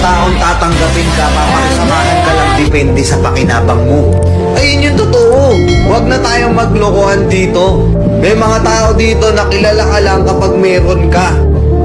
taong tatanggapin ka, papakisamahan ka lang depende sa pakinabang mo. Ayun yung totoo. Huwag na tayong maglokohan dito. May mga tao dito na kilala ka lang kapag meron ka.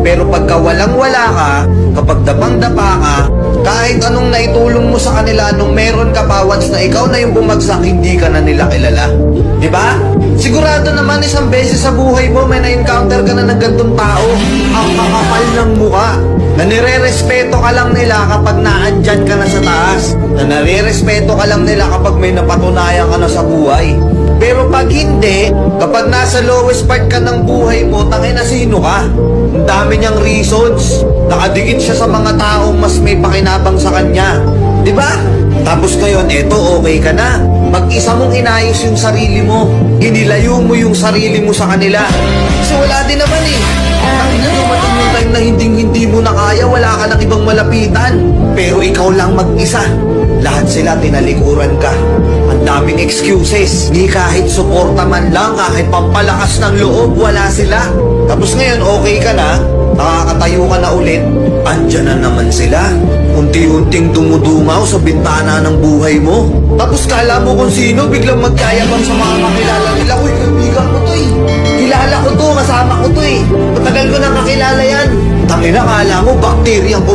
Pero pagka walang-wala ka, kapag dapang-dapa ka, kahit anong naitulong mo sa kanila nung meron ka pa, once na ikaw na yung bumagsak, hindi ka na nila kilala. Diba? Sigurado naman isang beses sa buhay mo may na-encounter ka na ng gantong tao. Ang kakapal ng mukha. Na nire-respeto ka lang nila kapag naandyan ka na sa taas. Na nire-respeto ka lang nila kapag may napatunayan ka na sa buhay. Pero pag hindi, kapag nasa lowest part ka ng buhay mo, tangina sino ka? Ang dami niyang reasons. Nakadikit siya sa mga taong mas may pakinabang sa kanya. Diba? Tapos ngayon, eto okay ka na. Mag-isa mong inayos yung sarili mo. Inilayo mo yung sarili mo sa kanila. Kasi wala din naman eh. Tangina dumating yung time na hindi mo na kaya, wala ka ng ibang malapitan. Pero ikaw lang mag-isa. Lahat sila tinalikuran ka. Ang daming excuses. Di kahit suporta man lang, kahit pampalakas ng loob, wala sila. Tapos ngayon, okay ka na, nakakatayo ka na ulit, andyan na naman sila. Unti-unting dumudungaw sa bintana ng buhay mo. Tapos kala mo kung sino, biglang magyayabang sa mga kakilala nila. Uy, kaibigan ko to eh. Kilala ko to, kasama ko to eh. Matagal ko nang kakilala yan. Tangina, kala mo, bakterya ko.